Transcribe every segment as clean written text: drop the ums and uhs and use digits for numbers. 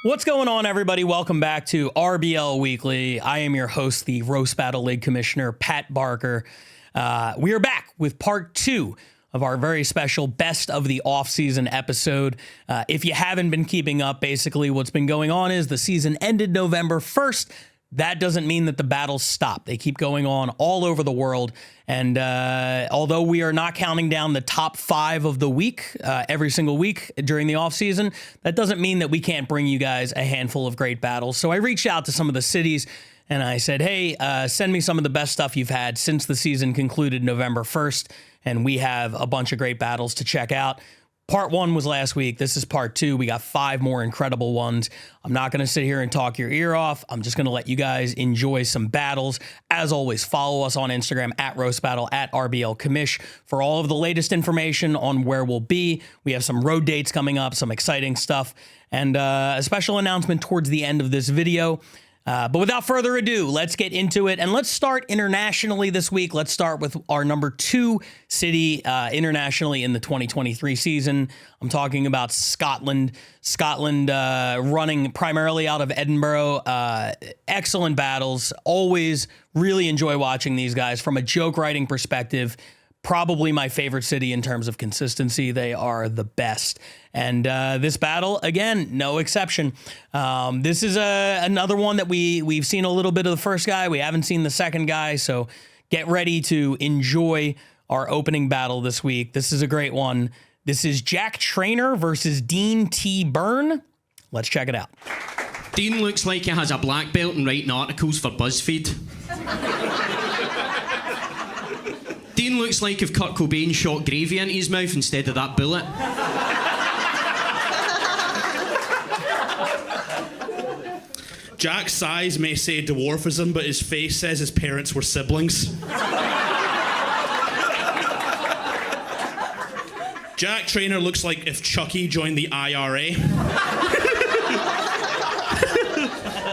What's going on, everybody? Welcome back to RBL Weekly. I am your host, the Roast Battle League Commissioner, Pat Barker. We are back with part 2 of our very special Best of the Off-Season episode. If you haven't been keeping up, basically what's been going on is the season ended November 1st. That doesn't mean that the battles stop. They keep going on all over the world. And although we are not counting down the top 5 of the week every single week during the off season, that doesn't mean that we can't bring you guys a handful of great battles. So I reached out to some of the cities and I said, hey, send me some of the best stuff you've had since the season concluded November 1st. And we have a bunch of great battles to check out. Part 1 was last week. This is part 2. We got 5 more incredible ones. I'm not going to sit here and talk your ear off. I'm just going to let you guys enjoy some battles. As always, follow us on Instagram at Roast Battle, at RBL Commish for all of the latest information on where we'll be. We have some road dates coming up, some exciting stuff, and a special announcement towards the end of this video. But without further ado, let's get into it. And let's start internationally this week. Let's start with our number 2 city internationally in the 2023 season. I'm talking about Scotland. Scotland running primarily out of Edinburgh. Excellent battles. Always really enjoy watching these guys from a joke writing perspective. Probably my favorite city in terms of consistency. They are the best. And this battle, again, no exception. This is another one that we've seen a little bit of the first guy. We haven't seen the second guy, so get ready to enjoy our opening battle this week. This is a great one. This is Jack Trainer versus Dean T. Byrne. Let's check it out. Dean looks like he has a black belt in writing articles for BuzzFeed. Dean looks like if Kurt Cobain shot gravy into his mouth instead of that bullet. Jack's size may say dwarfism, but his face says his parents were siblings. Jack Trainer looks like if Chucky joined the IRA.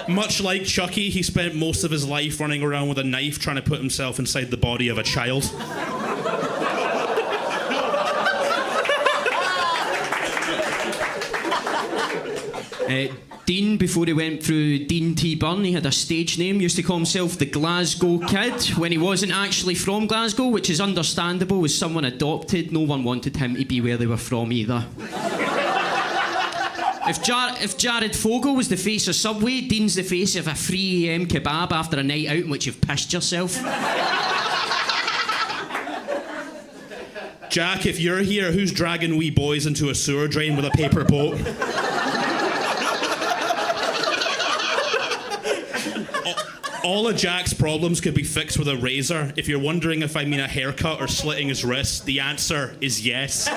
Much like Chucky, he spent most of his life running around with a knife trying to put himself inside the body of a child. Dean, before he went through Dean T. Byrne, he had a stage name, used to call himself the Glasgow Kid, when he wasn't actually from Glasgow, which is understandable. As someone adopted, no one wanted him to be where they were from either. If Jared Fogle was the face of Subway, Dean's the face of a 3 AM kebab after a night out in which you've pissed yourself. Jack, if you're here, who's dragging wee boys into a sewer drain with a paper boat? All of Jack's problems could be fixed with a razor. If you're wondering if I mean a haircut or slitting his wrist, the answer is yes.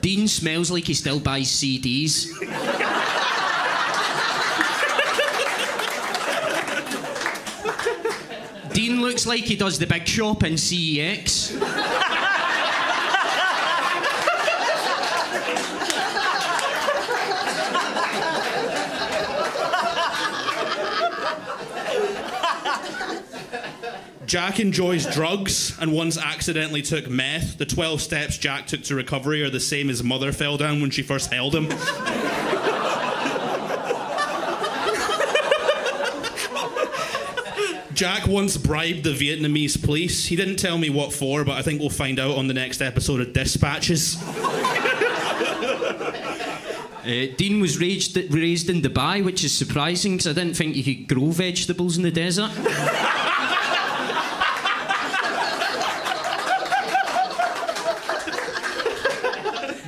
Dean smells like he still buys CDs. Dean looks like he does the big shop in CEX. Jack enjoys drugs and once accidentally took meth. The 12 steps Jack took to recovery are the same as Mother fell down when she first held him. Jack once bribed the Vietnamese police. He didn't tell me what for, but I think we'll find out on the next episode of Dispatches. Dean was raised in Dubai, which is surprising because I didn't think you could grow vegetables in the desert.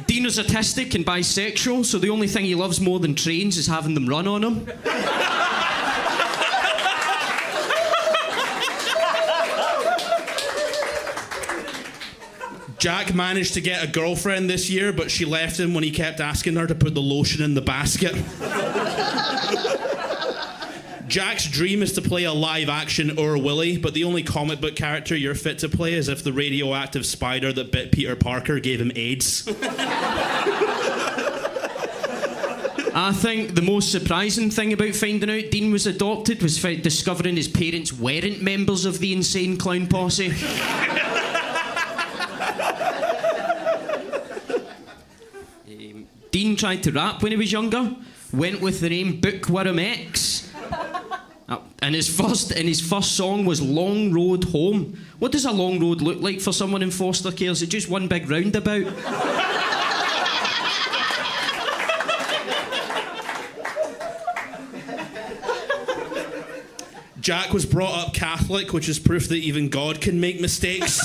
Dean is autistic and bisexual, so the only thing he loves more than trains is having them run on him. Jack managed to get a girlfriend this year, but she left him when he kept asking her to put the lotion in the basket. Jack's dream is to play a live-action Willy, but the only comic book character you're fit to play is if the radioactive spider that bit Peter Parker gave him AIDS. I think the most surprising thing about finding out Dean was adopted was discovering his parents weren't members of the Insane Clown Posse. Dean tried to rap when he was younger. Went with the name Bookworm X. And his first song was Long Road Home. What does a long road look like for someone in foster care? Is it just one big roundabout? Jack was brought up Catholic, which is proof that even God can make mistakes.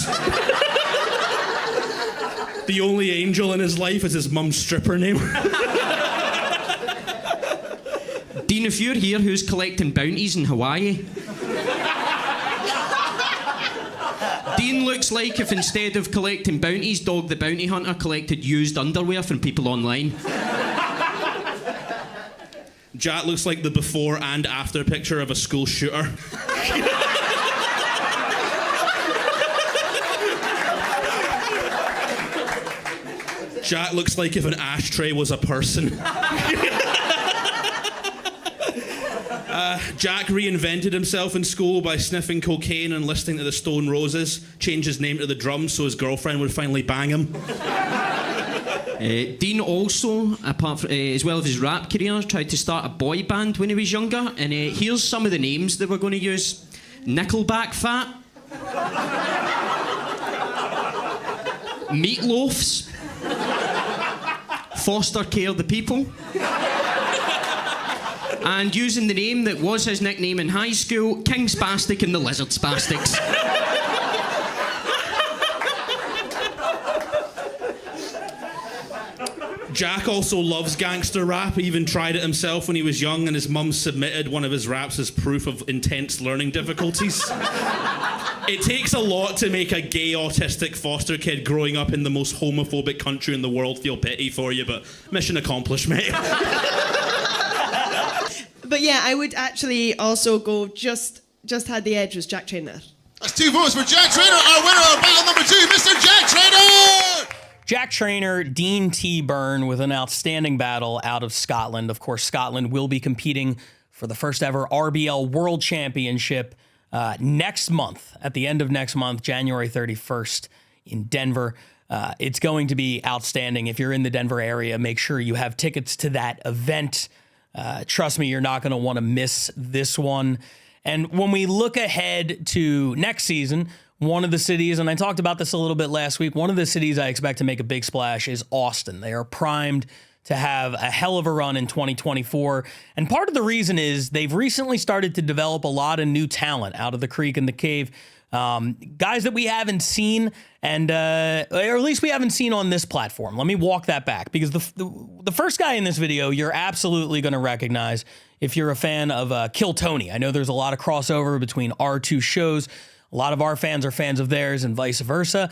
The only angel in his life is his mum's stripper name. Dean, if you're here, who's collecting bounties in Hawaii? Dean looks like if instead of collecting bounties, Dog the Bounty Hunter collected used underwear from people online. Jack looks like the before and after picture of a school shooter. Jack looks like if an ashtray was a person. Jack reinvented himself in school by sniffing cocaine and listening to the Stone Roses, changed his name to the Drums so his girlfriend would finally bang him. Dean also, as well as his rap career, tried to start a boy band when he was younger. And here's some of the names that we're going to use. Nickelback Fat. Meatloafs. Foster Care the People. And using the name that was his nickname in high school, King Spastic and the Lizard Spastics. Jack also loves gangster rap. He even tried it himself when he was young, and his mum submitted one of his raps as proof of intense learning difficulties. It takes a lot to make a gay autistic foster kid growing up in the most homophobic country in the world feel pity for you, but mission accomplished, mate. But yeah, I would actually also go just had the edge was Jack Trainer. That's 2 votes for Jack Trainer, our winner of battle number 2, Mr. Jack Trainer! Jack Trainer, Dean T. Byrne with an outstanding battle out of Scotland. Of course, Scotland will be competing for the first ever RBL World Championship next month, at the end of next month, January 31st in Denver. It's going to be outstanding. If you're in the Denver area, make sure you have tickets to that event. Trust me, you're not going to want to miss this one. And when we look ahead to next season, one of the cities, and I talked about this a little bit last week, one of the cities I expect to make a big splash is Austin. They are primed to have a hell of a run in 2024. And part of the reason is they've recently started to develop a lot of new talent out of the creek and the cave. Guys that we haven't seen, and or at least we haven't seen on this platform. Let me walk that back, because the first guy in this video you're absolutely going to recognize if you're a fan of Kill Tony. I know there's a lot of crossover between our two shows. A lot of our fans are fans of theirs and vice versa.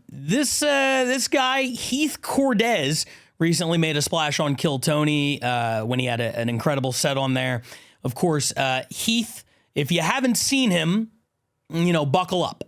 This guy, Heath Cordes, recently made a splash on Kill Tony when he had an incredible set on there. Of course, Heath, if you haven't seen him, you know, buckle up.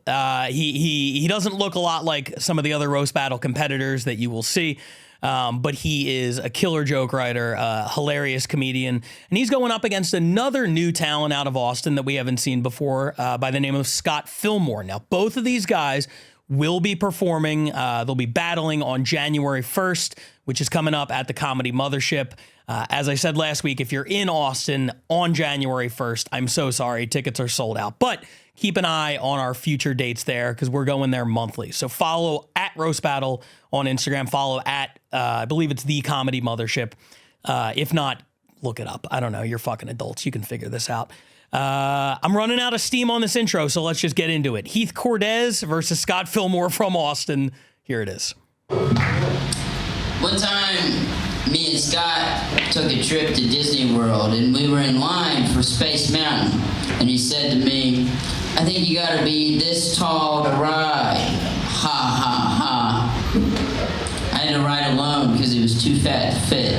He doesn't look a lot like some of the other roast battle competitors that you will see. But he is a killer joke writer, hilarious comedian, and he's going up against another new talent out of Austin that we haven't seen before by the name of Scott Fillmore. Now, both of these guys will be performing. They'll be battling on January 1st, which is coming up at the Comedy Mothership. As I said last week, if you're in Austin on January 1st, I'm so sorry, tickets are sold out. But keep an eye on our future dates there, because we're going there monthly. So follow at Roast Battle on Instagram. Follow at, I believe it's The Comedy Mothership. If not, look it up. I don't know. You're fucking adults. You can figure this out. I'm running out of steam on this intro, so let's just get into it. Heath Cordes versus Scott Fillmore from Austin. Here it is. One time, me and Scott took a trip to Disney World, and we were in line for Space Mountain, and he said to me, "I think you gotta be this tall to ride." Ha ha ha. I had to ride alone because he was too fat to fit.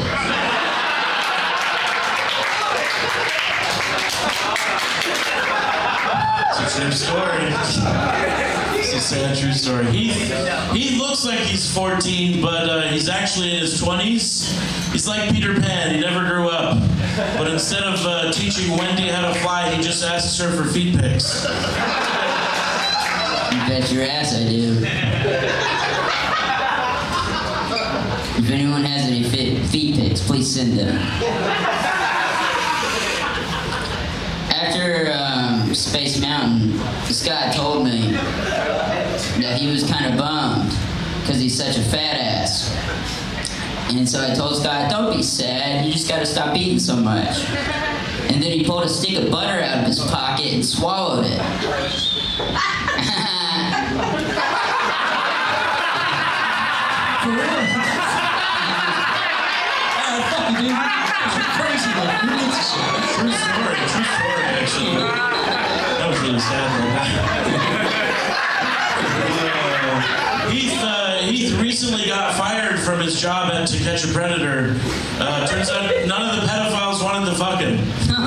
It's a true story. It's a sad true story. He looks like he's 14, but he's actually in his 20s. He's like Peter Pan. He never grew up. But instead of teaching Wendy how to fly, he just asks her for feet pics. You bet your ass I do. If anyone has any feet pics, please send them. After Space Mountain, this guy told me that he was kind of bummed because he's such a fat ass. And so I told Scott, don't be sad, you just gotta stop eating so much. And then he pulled a stick of butter out of his pocket and swallowed it. Crazy, man. True story, actually. That was really sad. Heath recently got fired from his job at To Catch a Predator. Turns out none of the pedophiles wanted to fuck him. They were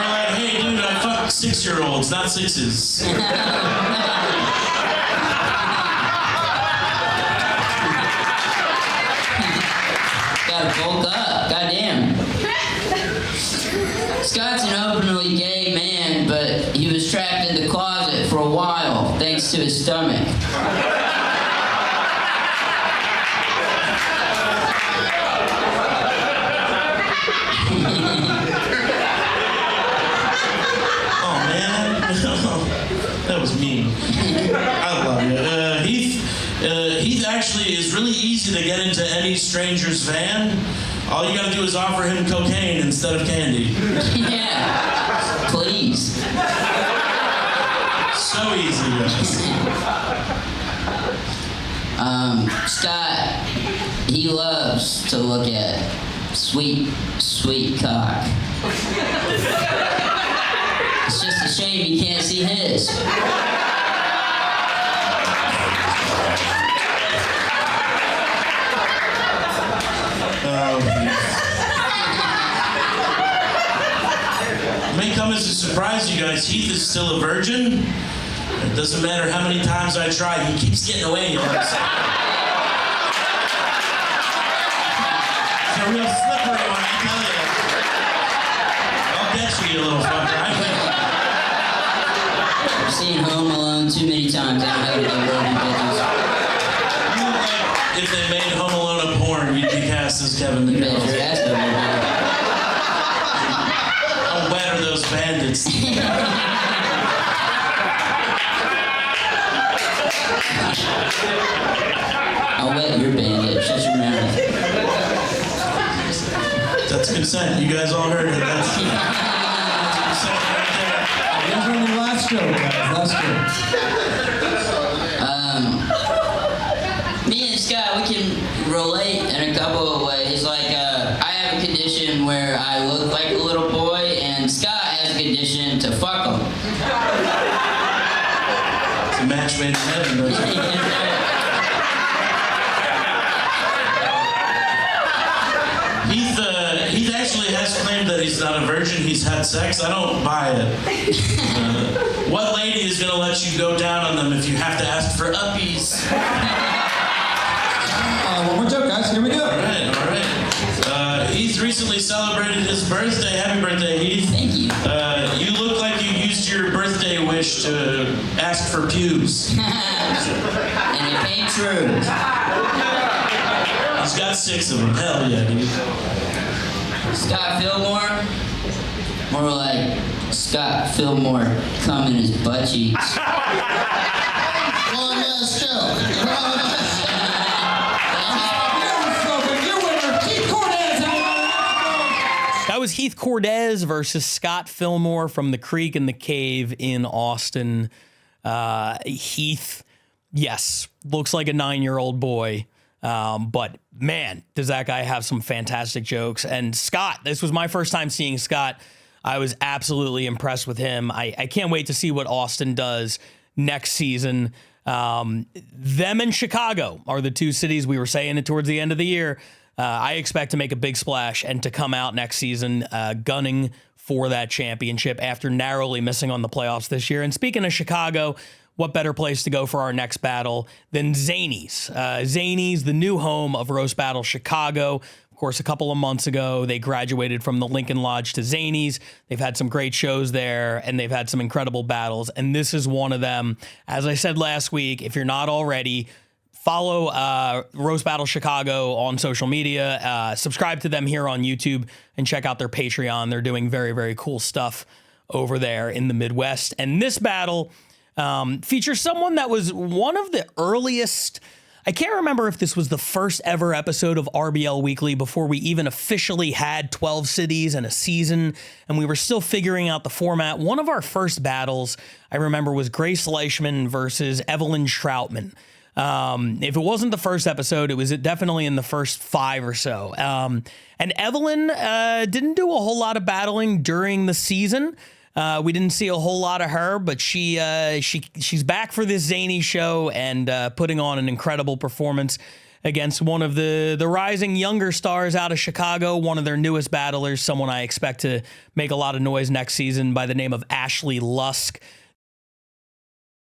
like, hey, dude, I fuck 6-year-olds, not 6s. Gotta bulk up, goddamn. Scott's an openly gay man, but he was trapped in the closet for a while, thanks to his stomach. Oh, man. That was mean. I love it. Heath actually is really easy to get into any stranger's van. All you gotta do is offer him cocaine instead of candy. Yeah, please. So easy, guys. Scott, he loves to look at sweet, sweet cock. It's just a shame he can't see his. May come as a surprise, you guys. Heath is still a virgin. It doesn't matter how many times I try, he keeps getting away. It's a real slippery one, I tell you. I'll get you, you little fucker. I've seen Home Alone too many times. I don't know how to get rodent bitches. If they made Home Alone a porn, you'd be cast as Kevin the Bet Girl. your ass over there. How wet are those bandits? I'll wet your bandit. Shut your mouth. That's consent. You guys all heard it. That's consent right there. That's only last joke, guys. Last joke. Me and Scott, we can relate in a couple of ways. Like, I have a condition where I look like a little boy, and Scott has a condition to fuck him. It's a match made in heaven, though. Heath actually has claimed that he's not a virgin. He's had sex. I don't buy it. What lady is going to let you go down on them if you have to ask for uppies? One more joke, guys. Here we go. All right. Heath recently celebrated his birthday. Happy birthday, Heath. Thank you. You look like you used your birthday wish to ask for pubes. And it came true. He's got 6 of them. Hell yeah, dude. Scott Fillmore? More like Scott Fillmore cum in his butt cheeks. One last joke. That was Heath Cordes versus Scott Fillmore from the Creek and the Cave in Austin. Heath, yes, looks like a 9-year-old boy. But man, does that guy have some fantastic jokes. And Scott, this was my first time seeing Scott. I was absolutely impressed with him. I can't wait to see what Austin does next season. Them and Chicago are the two cities, we were saying it towards the end of the year. I expect to make a big splash and to come out next season gunning for that championship after narrowly missing on the playoffs this year. And speaking of Chicago, what better place to go for our next battle than Zanies? Zanies, the new home of Roast Battle Chicago. Of course, a couple of months ago, they graduated from the Lincoln Lodge to Zanies. They've had some great shows there, and they've had some incredible battles, and this is one of them. As I said last week, if you're not already, Follow Roast Battle Chicago on social media. Subscribe to them here on YouTube and check out their Patreon. They're doing very, very cool stuff over there in the Midwest. And this battle features someone that was one of the earliest. I can't remember if this was the first ever episode of RBL Weekly before we even officially had 12 cities and a season, and we were still figuring out the format. One of our first battles, I remember, was Grace Leishman versus Evelyn Troutman. If it wasn't the first episode, it was definitely in the first 5 or so. And Evelyn didn't do a whole lot of battling during the season. We didn't see a whole lot of her, but she's back for this zany show and putting on an incredible performance against one of the rising younger stars out of Chicago, one of their newest battlers, someone I expect to make a lot of noise next season by the name of Ashley Lusk.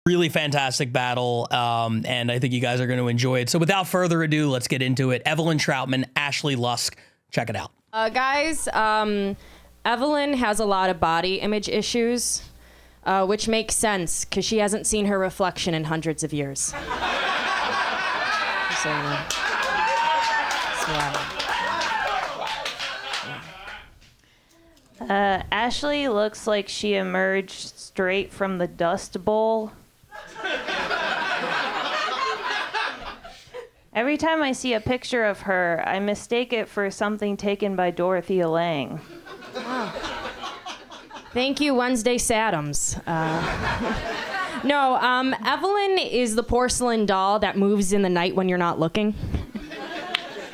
Really fantastic battle, and I think you guys are going to enjoy it. So without further ado, let's get into it. Evelyn Troutman, Ashley Lusk. Check it out. Guys, Evelyn has a lot of body image issues, which makes sense because she hasn't seen her reflection in hundreds of years. Ashley looks like she emerged straight from the Dust Bowl. Every time I see a picture of her, I mistake it for something taken by Dorothea Lange. Oh. Thank you, Wednesday Saddams. No, Evelyn is the porcelain doll that moves in the night when you're not looking.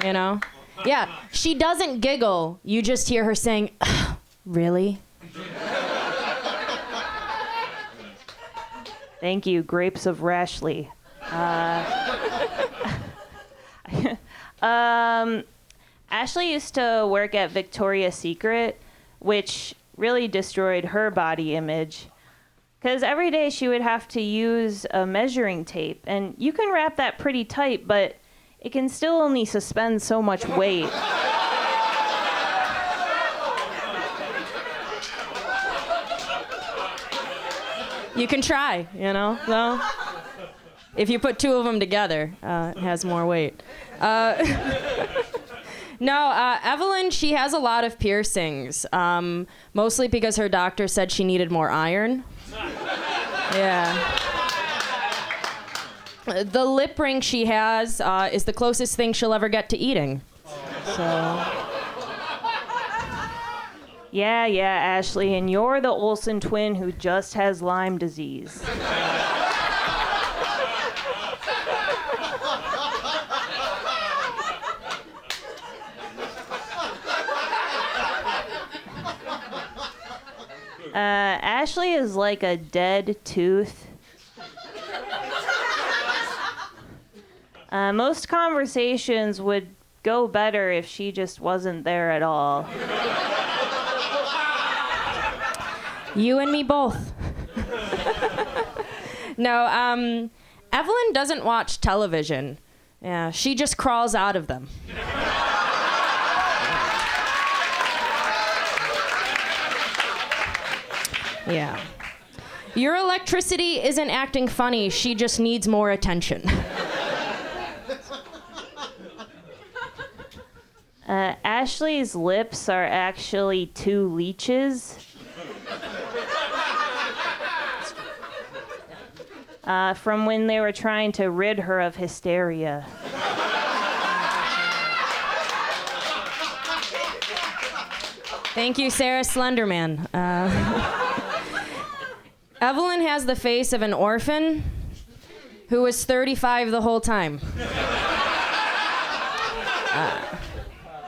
You know? Yeah, she doesn't giggle. You just hear her saying, really? Thank you, Grapes of Rashley. Ashley used to work at Victoria's Secret, which really destroyed her body image. Because every day she would have to use a measuring tape, and you can wrap that pretty tight, but it can still only suspend so much weight. You can try, you know? So, if you put 2 of them together, it has more weight. No, Evelyn, she has a lot of piercings, mostly because her doctor said she needed more iron. Yeah. The lip ring she has is the closest thing she'll ever get to eating. So. Yeah, Ashley, and you're the Olsen twin who just has Lyme disease. Ashley is like a dead tooth. Most conversations would go better if she just wasn't there at all. You and me both. No, Evelyn doesn't watch television. Yeah, she just crawls out of them. Yeah. Your electricity isn't acting funny. She just needs more attention. Ashley's lips are actually 2 leeches. From when they were trying to rid her of hysteria. Thank you, Sarah Slenderman. Evelyn has the face of an orphan who was 35 the whole time.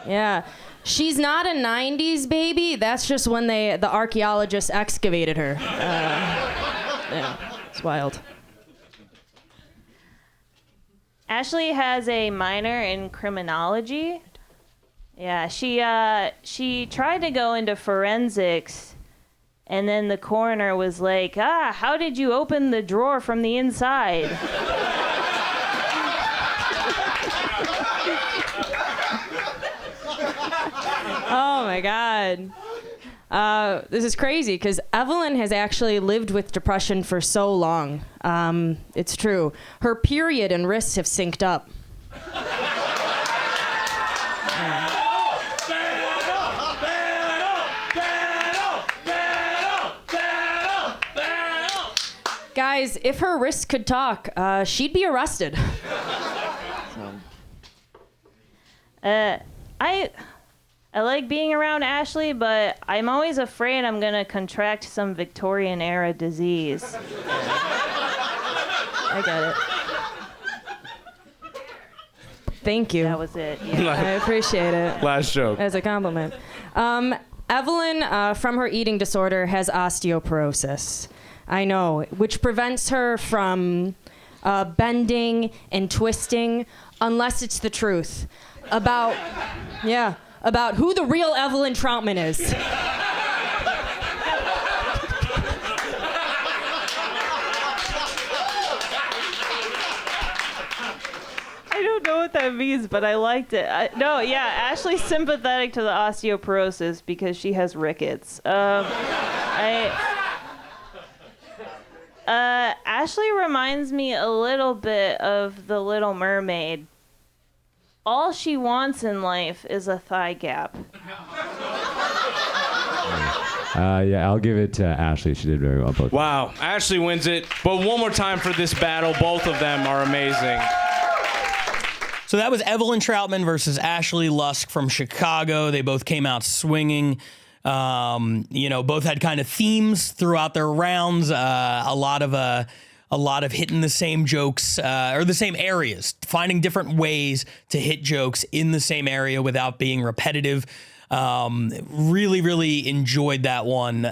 Yeah. She's not a 90s baby. That's just when the archaeologists excavated her. Yeah, it's wild. Ashley has a minor in criminology. Yeah, she tried to go into forensics, and then the coroner was like, how did you open the drawer from the inside? Oh my God. This is crazy because Evelyn has actually lived with depression for so long. It's true. Her period and wrists have synced up. Guys, if her wrists could talk, she'd be arrested. I like being around Ashley, but I'm always afraid I'm gonna contract some Victorian era disease. I got it. Thank you. That was it. Yeah. I appreciate it. Last joke. As a compliment. Evelyn, from her eating disorder, has osteoporosis. I know, which prevents her from bending and twisting, unless it's the truth about who the real Evelyn Troutman is. I don't know what that means, but I liked it. Ashley's sympathetic to the osteoporosis because she has rickets. Ashley reminds me a little bit of the Little Mermaid. All she wants in life is a thigh gap. Yeah, I'll give it to Ashley. She did very well. Both. Wow, Ashley wins it. But one more time for this battle. Both of them are amazing. So that was Evelyn Troutman versus Ashley Lusk from Chicago. They both came out swinging. Both had kind of themes throughout their rounds. A lot of hitting the same jokes or the same areas, finding different ways to hit jokes in the same area without being repetitive. Really, really enjoyed that one.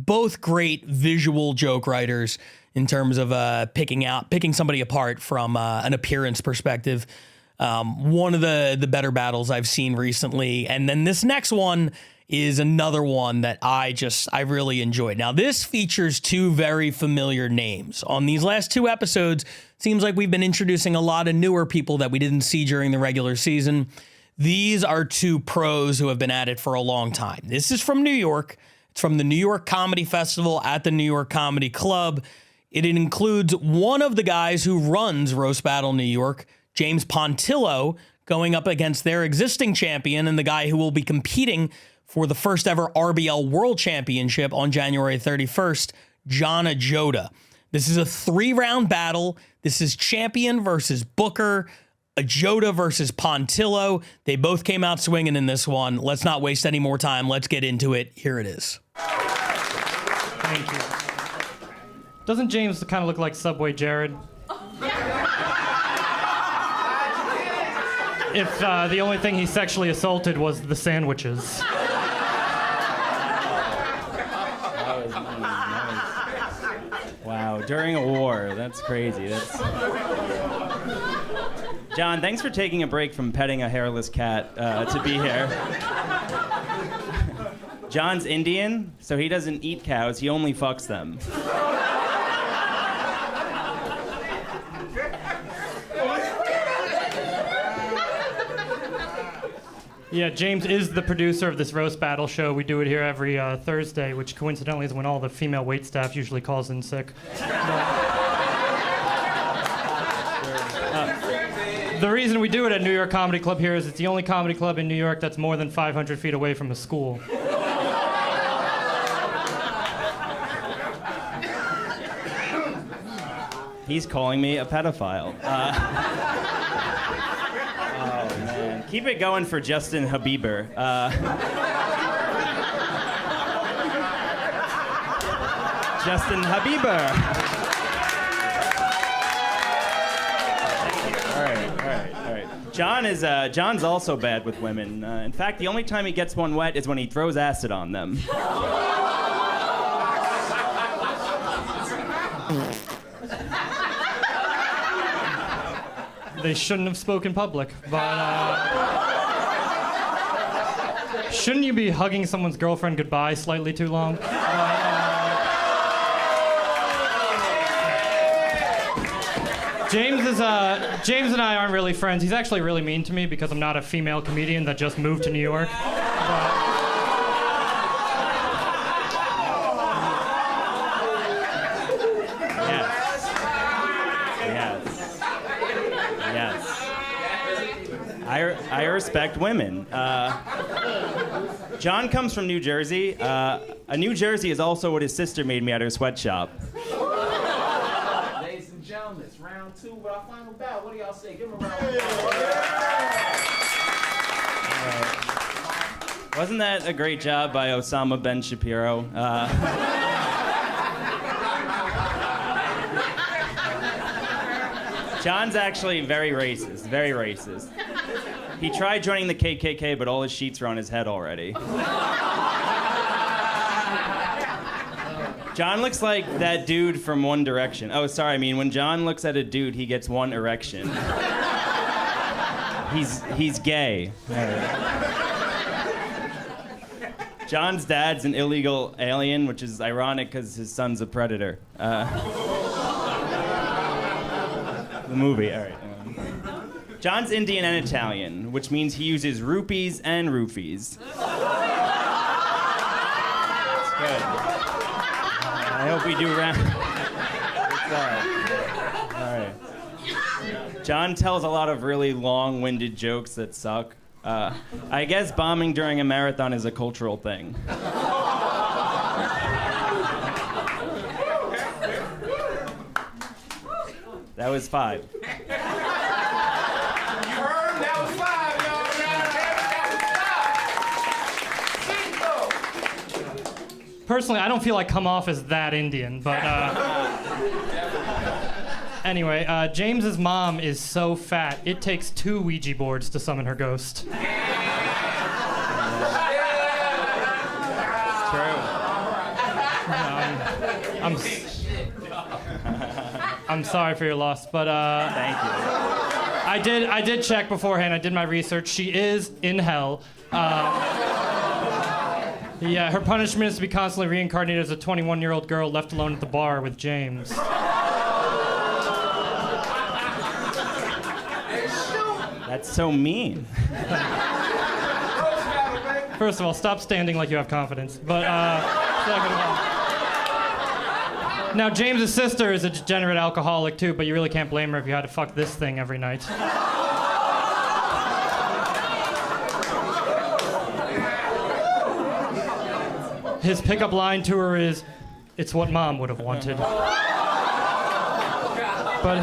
Both great visual joke writers in terms of picking somebody apart from an appearance perspective. One of the better battles I've seen recently. And then this next one is another one that I really enjoyed. Now, this features two very familiar names. On these last two episodes, seems like we've been introducing a lot of newer people that we didn't see during the regular season. These are two pros who have been at it for a long time. This is from New York. It's from the New York Comedy Festival at the New York Comedy Club. It includes one of the guys who runs Roast Battle New York, James Pontillo, going up against their existing champion and the guy who will be competing for the first ever RBL World Championship on January 31st, John Ajota. This is a 3-round battle. This is champion versus Booker, Ajota versus Pontillo. They both came out swinging in this one. Let's not waste any more time. Let's get into it. Here it is. Thank you. Doesn't James kind of look like Subway Jared? If the only thing he sexually assaulted was the sandwiches. Wow, during a war. That's crazy. John, thanks for taking a break from petting a hairless cat to be here. John's Indian, so he doesn't eat cows, he only fucks them. Yeah, James is the producer of this roast battle show. We do it here every Thursday, which coincidentally is when all the female waitstaff usually calls in sick. The reason we do it at New York Comedy Club here is it's the only comedy club in New York that's more than 500 feet away from a school. He's calling me a pedophile. Keep it going for Justin Habiber. Justin Habiber. All right. John's also bad with women. In fact, the only time he gets one wet is when he throws acid on them. They shouldn't have spoken in public, but shouldn't you be hugging someone's girlfriend goodbye slightly too long? James and I aren't really friends. He's actually really mean to me because I'm not a female comedian that just moved to New York. I respect women. John comes from New Jersey. New Jersey is also what his sister made me at her sweatshop. Ladies and gentlemen, it's round 2 with our final bout. What do y'all say? Give him a round of applause. Wasn't that a great job by Osama Ben Shapiro? John's actually very racist, very racist. He tried joining the KKK, but all his sheets were on his head already. John looks like that dude from One Direction. Oh, sorry, I mean, when John looks at a dude, he gets one erection. He's gay. John's dad's an illegal alien, which is ironic because his son's a predator. The movie, all right. John's Indian and Italian, which means he uses rupees and roofies. That's good. I hope we do round. All right. John tells a lot of really long-winded jokes that suck. I guess bombing during a marathon is a cultural thing. That was 5. You heard? That was 5, y'all. Personally, I don't feel like come off as that Indian, but anyway, James's mom is so fat, it takes 2 Ouija boards to summon her ghost. I'm sorry for your loss, but thank you. I did check beforehand. I did my research. She is in hell. Yeah, her punishment is to be constantly reincarnated as a 21-year-old girl left alone at the bar with James. That's so mean. First of all, stop standing like you have confidence. But second of all, now James's sister is a degenerate alcoholic too, but you really can't blame her if you had to fuck this thing every night. His pickup line to her is, "It's what Mom would have wanted." But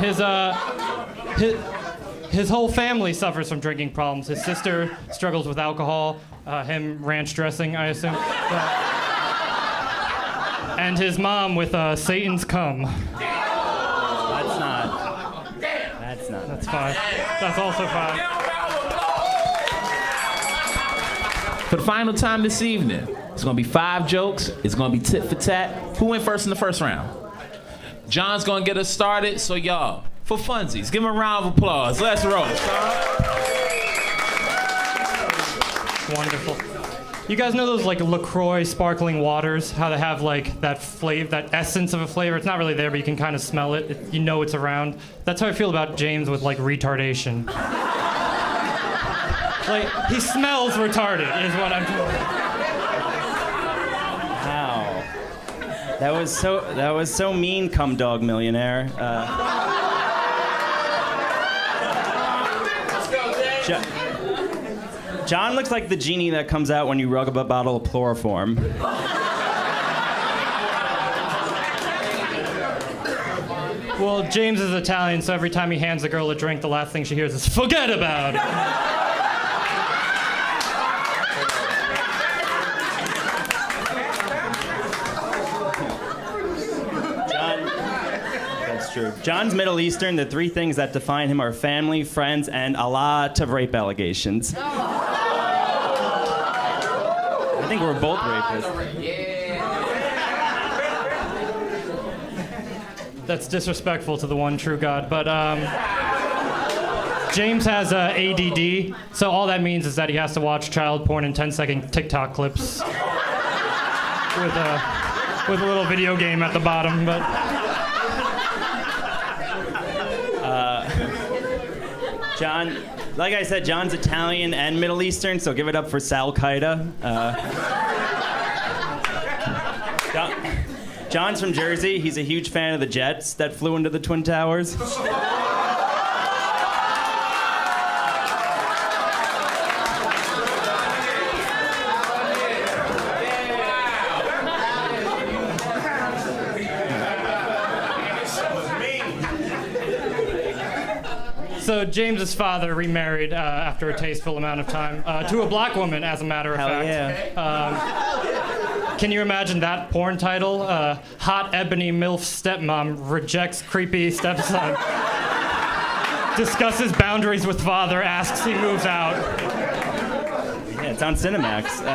his whole family suffers from drinking problems. His sister struggles with alcohol, him ranch dressing, I assume. And his mom with Satan's cum. That's not. That's 5. That's also 5. For the final time this evening, it's going to be 5 jokes. It's going to be tit for tat. Who went first in the first round? John's going to get us started, so y'all, for funsies, give him a round of applause. Let's roll. Wonderful. You guys know those like LaCroix sparkling waters? How they have like that flavor, that essence of a flavor? It's not really there, but you can kind of smell it. You know it's around. That's how I feel about James with like retardation. Like, he smells retarded, is what I'm doing. Wow. That was so mean, cum dog millionaire. John looks like the genie that comes out when you rub a bottle of chloroform. Well, James is Italian, so every time he hands a girl a drink, the last thing she hears is, "Forget about it." True. John's Middle Eastern. The 3 things that define him are family, friends, and a lot of rape allegations. I think we're both rapists. That's disrespectful to the one true God, but James has ADD, so all that means is that he has to watch child porn and 10-second TikTok clips with a little video game at the bottom, but... John, like I said, John's Italian and Middle Eastern, so give it up for Sal Qaeda. John's from Jersey. He's a huge fan of the jets that flew into the Twin Towers. So James's father remarried after a tasteful amount of time to a black woman, as a matter of fact. Yeah. Can you imagine that porn title? Hot ebony MILF stepmom rejects creepy stepson. Discusses boundaries with father, asks he moves out. Yeah, it's on Cinemax.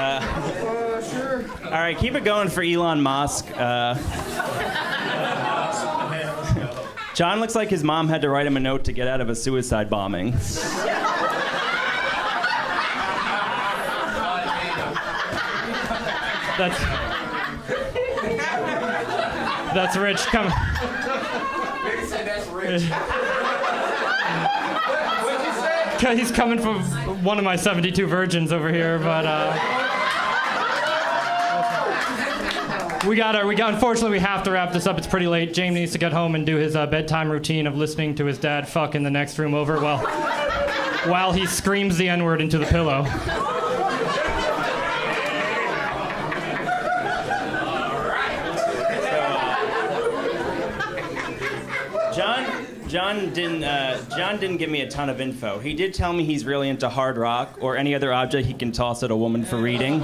All right, keep it going for Elon Musk. John looks like his mom had to write him a note to get out of a suicide bombing. That's Rich coming. He's coming from one of my 72 virgins over here, but unfortunately we have to wrap this up. It's pretty late. James needs to get home and do his bedtime routine of listening to his dad fuck in the next room over while he screams the N-word into the pillow. John didn't give me a ton of info. He did tell me he's really into hard rock or any other object he can toss at a woman for reading.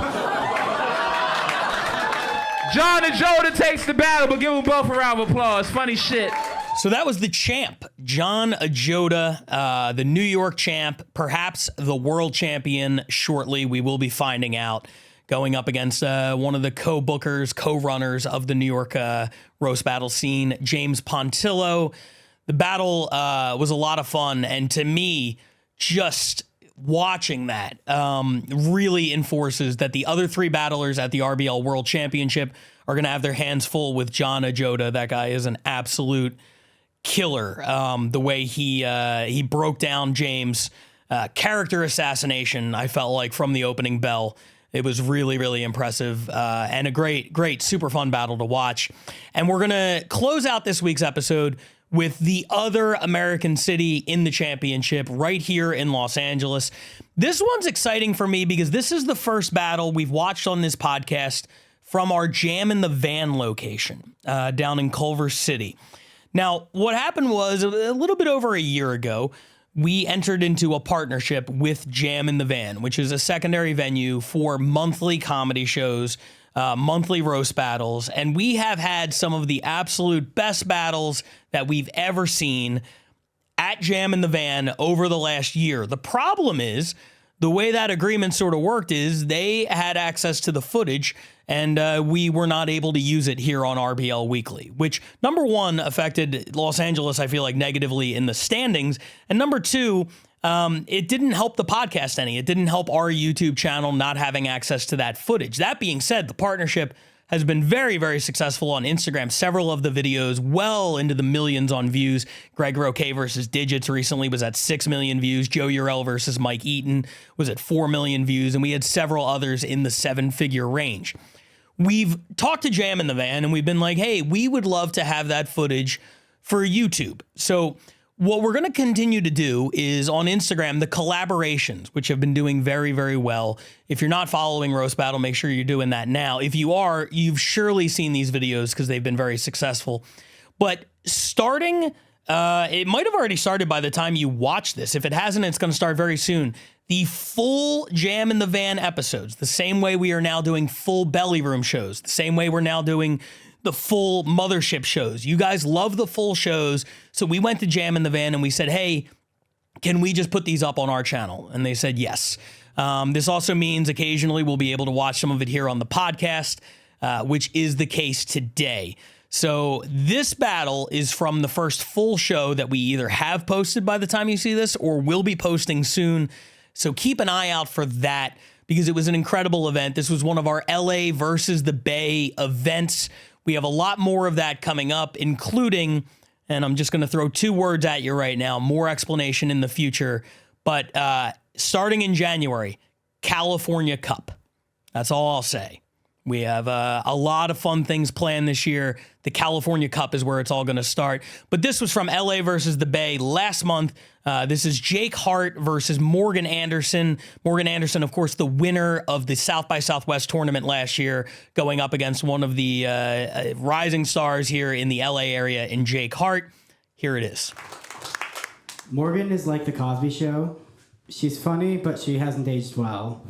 John and Joda takes the battle, but give them both a round of applause. Funny shit. So that was the champ, John Ajota, the New York champ, perhaps the world champion shortly. We will be finding out, going up against one of the co-bookers, co-runners of the New York roast battle scene, James Pontillo. The battle was a lot of fun, and to me, just watching that really enforces that the other three battlers at the RBL World Championship are going to have their hands full with John Ajota. That guy is an absolute killer. The way he broke down James' character assassination, I felt like from the opening bell. It was really, really impressive and a great, super fun battle to watch. And we're going to close out this week's episode with the other American city in the championship right here in Los Angeles. This one's exciting for me because this is the first battle we've watched on this podcast from our Jam in the Van location down in Culver City. Now, what happened was a little bit over a year ago, we entered into a partnership with Jam in the Van, which is a secondary venue for monthly comedy shows, monthly roast battles, and we have had some of the absolute best battles that we've ever seen at Jam in the Van over the last year. The problem is, the way that agreement sort of worked is they had access to the footage and we were not able to use it here on RBL Weekly, which, number one, affected Los Angeles, I feel like, negatively in the standings, and number two, it didn't help the podcast any. It didn't help our YouTube channel not having access to that footage. That being said, the partnership has been very, very successful on Instagram. Several of the videos well into the millions on views. Greg Roque versus Digits recently was at 6 million views. Joe Urell versus Mike Eaton was at 4 million views. And we had several others in the 7-figure range. We've talked to Jam in the Van and we've been like, hey, we would love to have that footage for YouTube. So what we're going to continue to do is on Instagram, the collaborations, which have been doing very, very well. If you're not following Roast Battle, make sure you're doing that now. If you are, you've surely seen these videos because they've been very successful. But starting, it might have already started by the time you watch this. If it hasn't, it's going to start very soon. The full Jam in the Van episodes, the same way we are now doing full Belly Room shows, the same way we're now doing the full Mothership shows. You guys love the full shows. So we went to Jam in the Van and we said, hey, can we just put these up on our channel? And they said yes. This also means occasionally we'll be able to watch some of it here on the podcast, which is the case today. So this battle is from the first full show that we either have posted by the time you see this or will be posting soon. So keep an eye out for that because it was an incredible event. This was one of our LA versus the Bay events. We have a lot more of that coming up, including, and I'm just going to throw two words at you right now, more explanation in the future, but starting in January, California Cup. That's all I'll say. We have a lot of fun things planned this year. The California Cup is where it's all going to start. But this was from LA versus the Bay last month. This is Jake Hart versus Morgan Anderson. Morgan Anderson, of course, the winner of the South by Southwest tournament last year, going up against one of the rising stars here in the LA area in Jake Hart. Here it is. Morgan is like the Cosby Show. She's funny, but she hasn't aged well.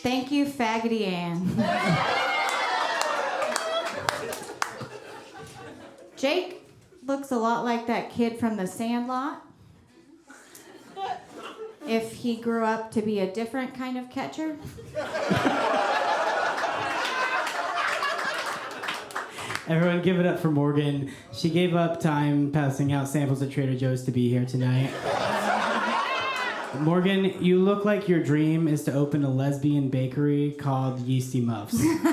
Thank you, Faggoty Ann. Jake looks a lot like that kid from The Sandlot. If he grew up to be a different kind of catcher. Everyone give it up for Morgan. She gave up time passing out samples at Trader Joe's to be here tonight. Morgan, you look like your dream is to open a lesbian bakery called Yeasty Muffs. Yeasty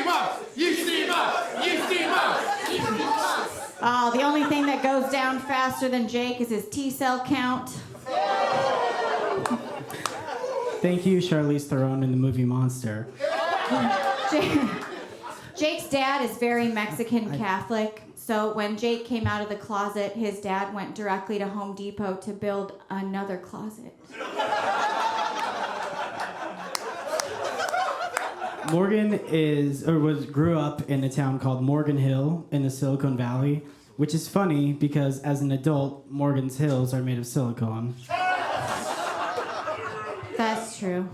Muffs! Yeasty Muffs! Yeasty Muffs! Oh, the only thing that goes down faster than Jake is his T-cell count. Thank you, Charlize Theron in the movie Monster. Jake's dad is very Mexican Catholic, so when Jake came out of the closet, his dad went directly to Home Depot to build another closet. Morgan grew up in a town called Morgan Hill in the Silicon Valley, which is funny because as an adult, Morgan's Hills are made of silicone. That's true.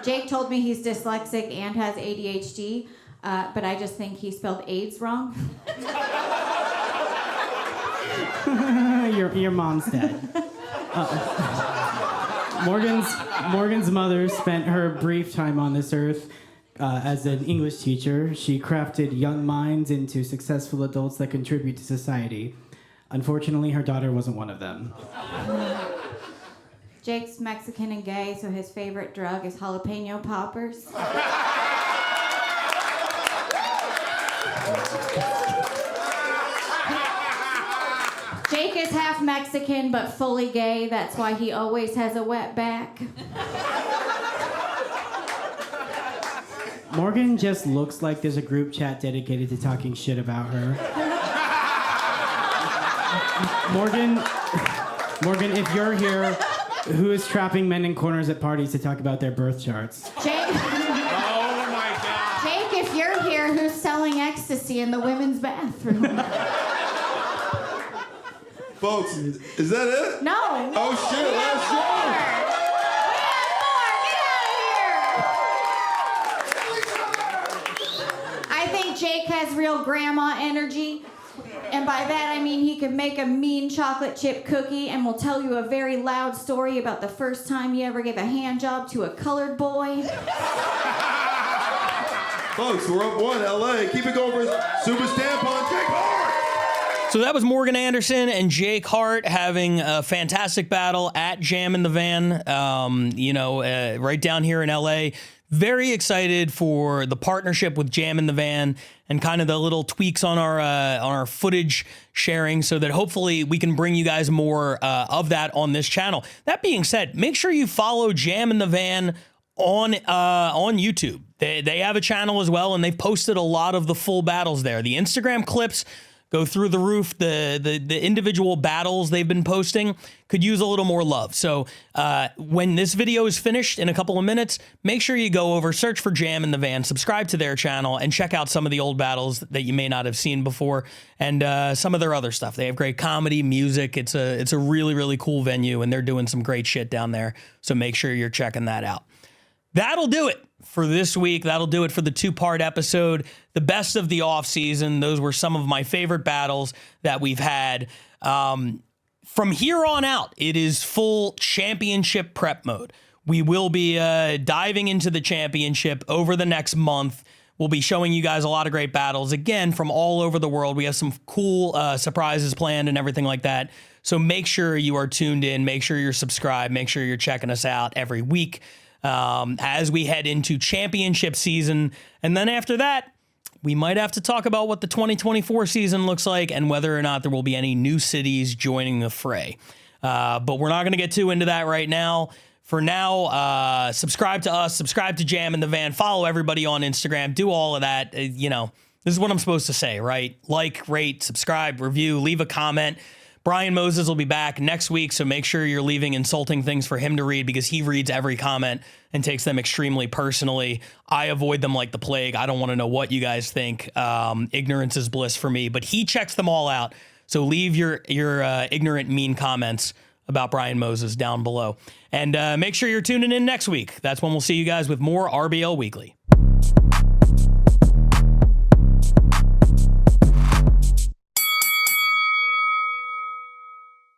Jake told me he's dyslexic and has ADHD, but I just think he spelled AIDS wrong. Your mom's dead. Morgan's mother spent her brief time on this earth as an English teacher. She crafted young minds into successful adults that contribute to society. Unfortunately, her daughter wasn't one of them. Jake's Mexican and gay, so his favorite drug is jalapeno poppers. Jake is half Mexican, but fully gay. That's why he always has a wet back. Morgan just looks like there's a group chat dedicated to talking shit about her. Morgan, if you're here, who is trapping men in corners at parties to talk about their birth charts? Jake, Oh my God! Jake, if you're here, who's selling ecstasy in the women's bathroom? Folks, is that it? No. Oh shit, last show! I think Jake has real grandma energy. And by that I mean he could make a mean chocolate chip cookie and will tell you a very loud story about the first time he ever gave a hand job to a colored boy. Folks, we're up 1, LA. Keep it going for Super Stampon, Jake Hart! So that was Morgan Anderson and Jake Hart having a fantastic battle at Jam in the Van, right down here in LA. Very excited for the partnership with Jam in the Van and kind of the little tweaks on our footage sharing so that hopefully we can bring you guys more of that on this channel. That being said, make sure you follow Jam in the Van on YouTube. They have a channel as well, and they've posted a lot of the full battles there. The Instagram clips go through the roof. The individual battles they've been posting could use a little more love. So when this video is finished in a couple of minutes, make sure you go over, search for Jam in the Van, subscribe to their channel, and check out some of the old battles that you may not have seen before, and some of their other stuff. They have great comedy, music. It's a really, really cool venue, and they're doing some great shit down there. So make sure you're checking that out. That'll do it for this week. That'll do it for the 2-part episode, the best of the off-season. Those were some of my favorite battles that we've had. From here on out, it is full championship prep mode. We will be diving into the championship over the next month. We'll be showing you guys a lot of great battles, again, from all over the world. We have some cool surprises planned and everything like that. So make sure you are tuned in. Make sure you're subscribed. Make sure you're checking us out every week as we head into championship season. And then after that, we might have to talk about what the 2024 season looks like and whether or not there will be any new cities joining the fray. But we're not going to get too into that right now. For now, subscribe to us, subscribe to Jam in the Van, follow everybody on Instagram, do all of that. This is what I'm supposed to say, right? Like, rate, subscribe, review, leave a comment. Brian Moses will be back next week, so make sure you're leaving insulting things for him to read because he reads every comment and takes them extremely personally. I avoid them like the plague. I don't want to know what you guys think. Ignorance is bliss for me, but he checks them all out. So leave your ignorant, mean comments about Brian Moses down below. And make sure you're tuning in next week. That's when we'll see you guys with more RBL Weekly.